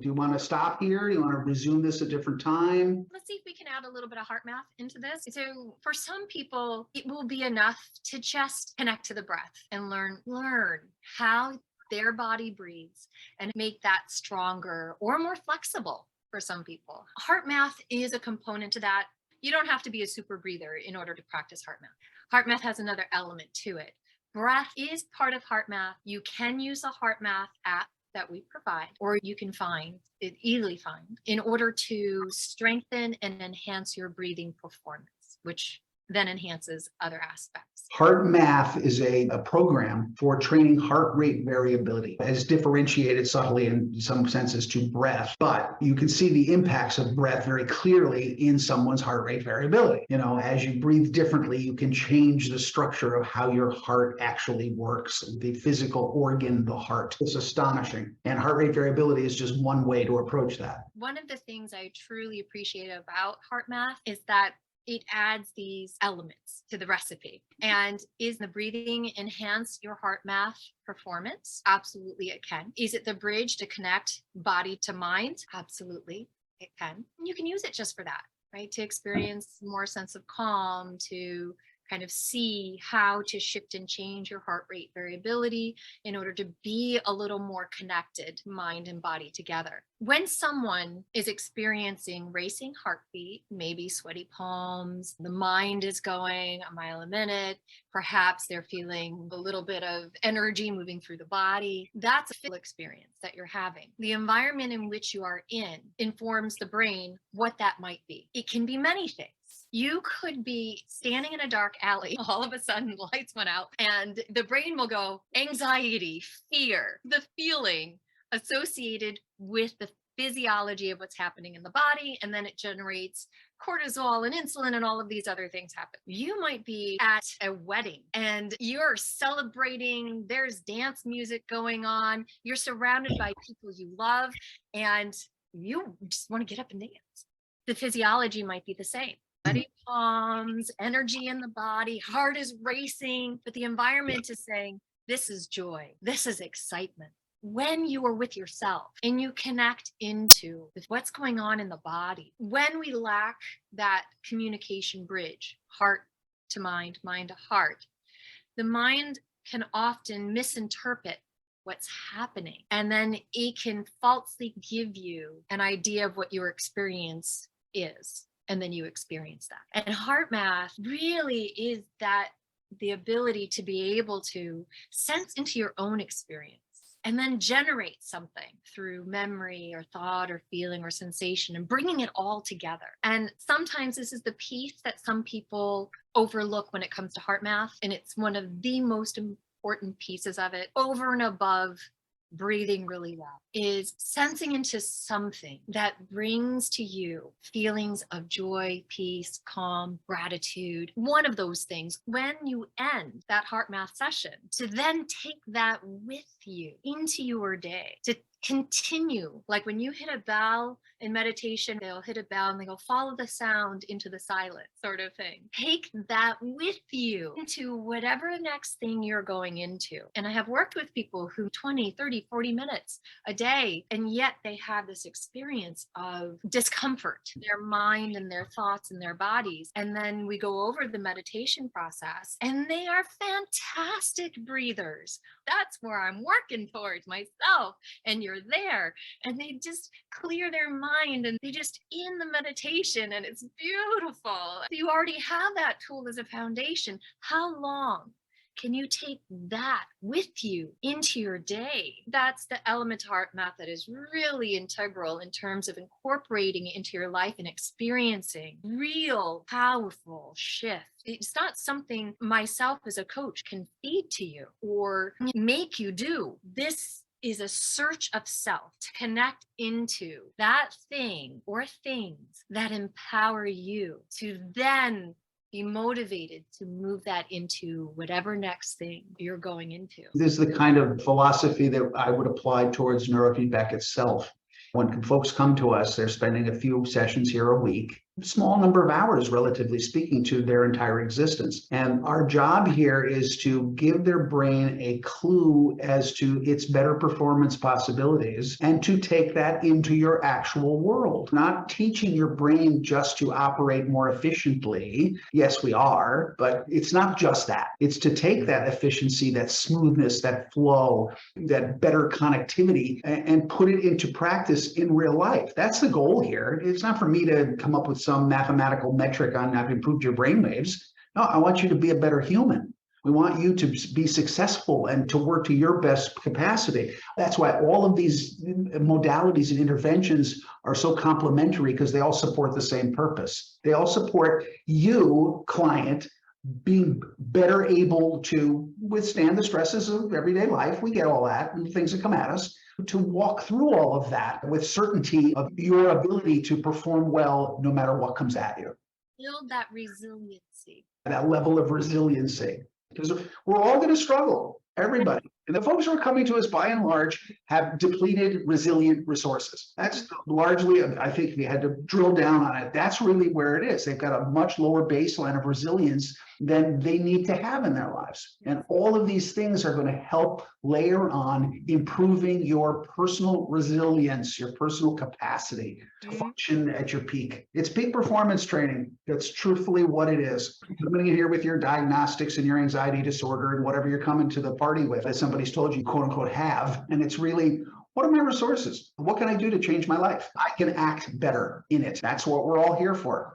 Do you want to stop here? Do you want to resume this a different time? Let's see if we can add a little bit of HeartMath into this. So for some people, it will be enough to just connect to the breath and learn how their body breathes and make that stronger or more flexible for some people. HeartMath is a component to that. You don't have to be a super breather in order to practice HeartMath. HeartMath has another element to it. Breath is part of HeartMath. You can use a HeartMath app that we provide, or you can easily find, in order to strengthen and enhance your breathing performance, which then enhances other aspects. HeartMath is a program for training heart rate variability, as differentiated subtly in some senses to breath, but you can see the impacts of breath very clearly in someone's heart rate variability. As you breathe differently, you can change the structure of how your heart actually works, the physical organ, the heart. It's astonishing. And heart rate variability is just one way to approach that. One of the things I truly appreciate about HeartMath is that it adds these elements to the recipe. And is the breathing enhance your HeartMath performance? Absolutely, it can. Is it the bridge to connect body to mind? Absolutely, it can. You can use it just for that, right? To experience more sense of calm, to kind of see how to shift and change your heart rate variability in order to be a little more connected, mind and body together. When someone is experiencing racing heartbeat, maybe sweaty palms, the mind is going a mile a minute, perhaps they're feeling a little bit of energy moving through the body, that's a physical experience that you're having. The environment in which you are in informs the brain what that might be. It can be many things. You could be standing in a dark alley, all of a sudden lights went out, and the brain will go anxiety, fear, the feeling associated with the physiology of what's happening in the body, and then it generates cortisol and insulin and all of these other things happen. You might be at a wedding and you're celebrating, there's dance music going on, you're surrounded by people you love, and you just want to get up and dance. The physiology might be the same. Sweaty palms, energy in the body, heart is racing, but the environment is saying, this is joy, this is excitement. When you are with yourself and you connect into what's going on in the body, when we lack that communication bridge, heart to mind, mind to heart, the mind can often misinterpret what's happening. And then it can falsely give you an idea of what your experience is. And then you experience that. And HeartMath really is that the ability to be able to sense into your own experience and then generate something through memory or thought or feeling or sensation and bringing it all together. And sometimes this is the piece that some people overlook when it comes to HeartMath. And it's one of the most important pieces of it, over and above breathing really well, is sensing into something that brings to you feelings of joy, peace, calm, gratitude, one of those things. When you end that HeartMath session, to then take that with you into your day, to continue, like when you hit a bell in meditation, they'll hit a bell and they go, follow the sound into the silence, sort of thing. Take that with you into whatever next thing you're going into. And I have worked with people who 20, 30, 40 minutes a day, and yet they have this experience of discomfort, their mind and their thoughts and their bodies. And then we go over the meditation process and they are fantastic breathers. That's where I'm working towards myself. And you're there and they just clear their mind and they just in the meditation, and it's beautiful. You already have that tool as a foundation. How long can you take that with you into your day? That's the element to HeartMath that is really integral in terms of incorporating it into your life and experiencing real powerful shift. It's not something myself as a coach can feed to you or make you do. This is a search of self to connect into that thing or things that empower you to then be motivated to move that into whatever next thing you're going into. This is the kind of philosophy that I would apply towards neurofeedback itself. When folks come to us, they're spending a few sessions here a week. small number of hours, relatively speaking, to their entire existence. And our job here is to give their brain a clue as to its better performance possibilities and to take that into your actual world. Not teaching your brain just to operate more efficiently. Yes, we are, but it's not just that. It's to take that efficiency, that smoothness, that flow, that better connectivity, and put it into practice in real life. That's the goal here. It's not for me to come up with some mathematical metric on I've improved your brainwaves. No, I want you to be a better human. We want you to be successful and to work to your best capacity. That's why all of these modalities and interventions are so complementary, because they all support the same purpose. They all support you, client, being better able to withstand the stresses of everyday life. We get all that and things that come at us, to walk through all of that with certainty of your ability to perform well no matter what comes at you. Build that resiliency. That level of resiliency, because we're all going to struggle, everybody. And the folks who are coming to us, by and large, have depleted resilient resources. That's largely, I think, if you had to drill down on it, that's really where it is. They've got a much lower baseline of resilience than they need to have in their lives. And all of these things are going to help layer on improving your personal resilience, your personal capacity to function at your peak. It's peak performance training. That's truthfully what it is. Coming in here with your diagnostics and your anxiety disorder and whatever you're coming to the party with, as somebody's told you, quote unquote, have. And it's really, what are my resources? What can I do to change my life? I can act better in it. That's what we're all here for.